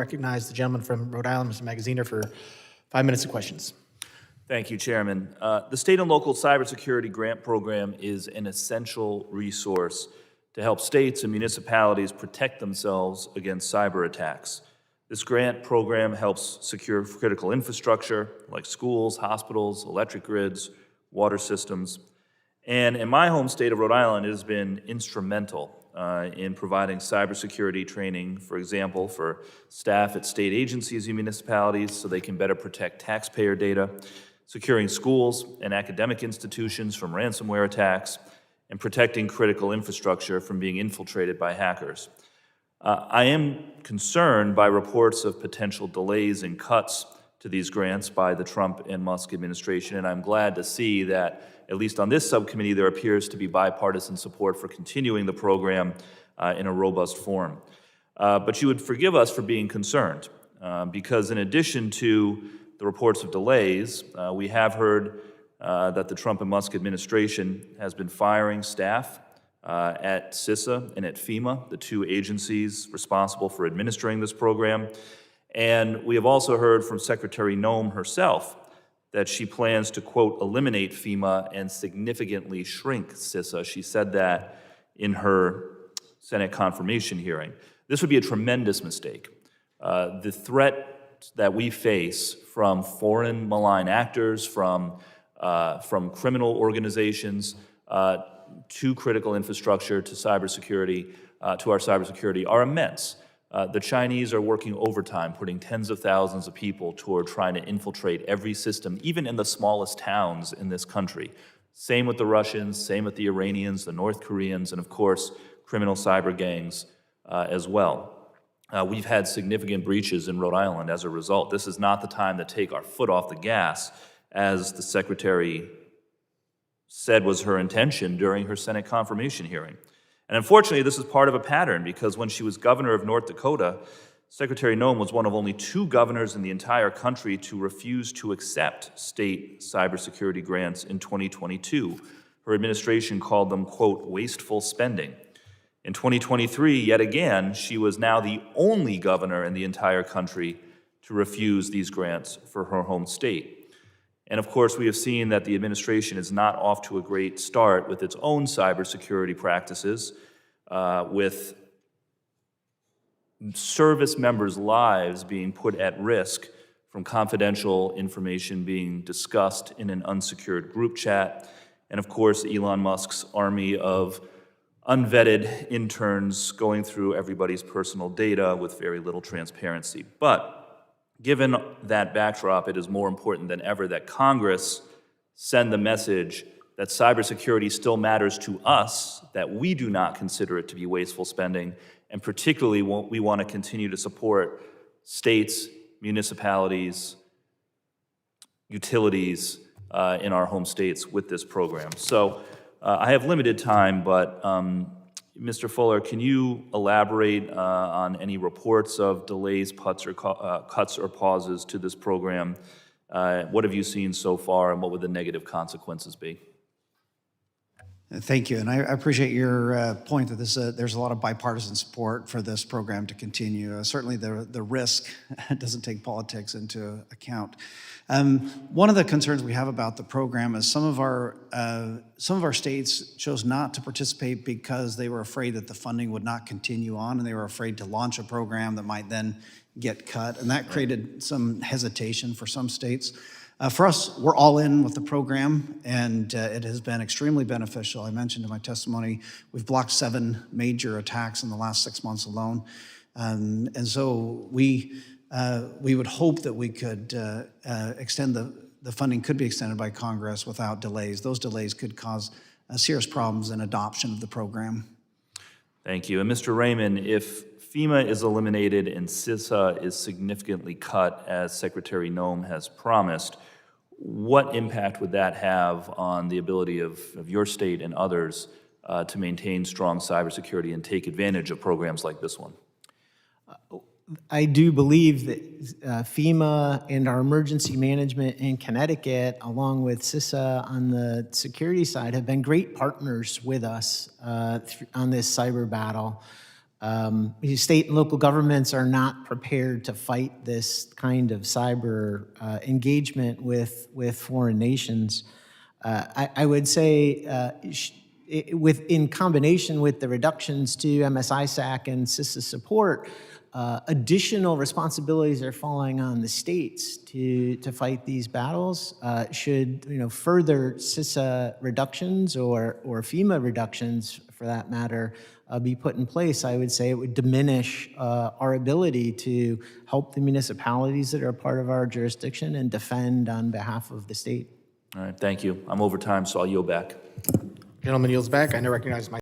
recognize the gentleman from Rhode Island, Mr. Magaziner, for 5 minutes of questions. Thank you, Chairman. The state and local cybersecurity grant program is an essential resource to help states and municipalities protect themselves against cyber attacks. This grant program helps secure critical infrastructure like schools, hospitals, electric grids, water systems. And in my home state of Rhode Island, it has been instrumental in providing cybersecurity training, for example, for staff at state agencies and municipalities so they can better protect taxpayer data, securing schools and academic institutions from ransomware attacks, and protecting critical infrastructure from being infiltrated by hackers. I am concerned by reports of potential delays and cuts to these grants by the Trump and Musk administration, and I'm glad to see that, at least on this subcommittee, there appears to be bipartisan support for continuing the program in a robust form. But you would forgive us for being concerned, because in addition to the reports of delays, we have heard that the Trump and Musk administration has been firing staff at CISA and at FEMA, the two agencies responsible for administering this program. And we have also heard from Secretary Noem herself that she plans to, quote, eliminate FEMA and significantly shrink CISA. She said that in her Senate confirmation hearing. This would be a tremendous mistake. The threat that we face from foreign malign actors, from criminal organizations, to critical infrastructure, to cybersecurity, to our cybersecurity are immense. The Chinese are working overtime, putting tens of thousands of people toward trying to infiltrate every system, even in the smallest towns in this country. Same with the Russians, same with the Iranians, the North Koreans, and of course, criminal cyber gangs as well. We've had significant breaches in Rhode Island as a result. This is not the time to take our foot off the gas, as the Secretary said was her intention during her Senate confirmation hearing. And unfortunately, this is part of a pattern, because when she was governor of North Dakota, Secretary Noem was one of only 2 governors in the entire country to refuse to accept state cybersecurity grants in 2022. Her administration called them, quote, wasteful spending. In 2023, yet again, she was now the only governor in the entire country to refuse these grants for her home state. And of course, we have seen that the administration is not off to a great start with its own cybersecurity practices, with service members' lives being put at risk from confidential information being discussed in an unsecured group chat, and of course, Elon Musk's army of unvetted interns going through everybody's personal data with very little transparency. But given that backdrop, it is more important than ever that Congress send the message that cybersecurity still matters to us, that we do not consider it to be wasteful spending, and particularly we want to continue to support states, municipalities, utilities in our home states with this program. So I have limited time, but Mr. Fuller, can you elaborate on any reports of delays, cuts, or pauses to this program? What have you seen so far, and what would the negative consequences be? Thank you, and I appreciate your point that there's a lot of bipartisan support for this program to continue. Certainly the risk doesn't take politics into account. One of the concerns we have about the program is some of our states chose not to participate because they were afraid that the funding would not continue on, and they were afraid to launch a program that might then get cut, and that created some hesitation for some states. For us, we're all in with the program, and it has been extremely beneficial. I mentioned in my testimony, we've blocked 7 major attacks in the last 6 months alone. And so we would hope that we could extend the funding could be extended by Congress without delays. Those delays could cause serious problems in adoption of the program. Thank you. And Mr. Raymond, if FEMA is eliminated and CISA is significantly cut, as Secretary Noem has promised, what impact would that have on the ability of your state and others to maintain strong cybersecurity and take advantage of programs like this one? I do believe that FEMA and our emergency management in Connecticut, along with CISA on the security side, have been great partners with us on this cyber battle. State and local governments are not prepared to fight this kind of cyber engagement with foreign nations. I would say in combination with the reductions to MSISAC and CISA support, additional responsibilities are falling on the states to fight these battles. Should further CISA reductions or FEMA reductions, for that matter, be put in place, I would say it would diminish our ability to help the municipalities that are a part of our jurisdiction and defend on behalf of the state. All right, thank you. I'm over time, so I'll yield back. Gentleman yields back. I now recognize my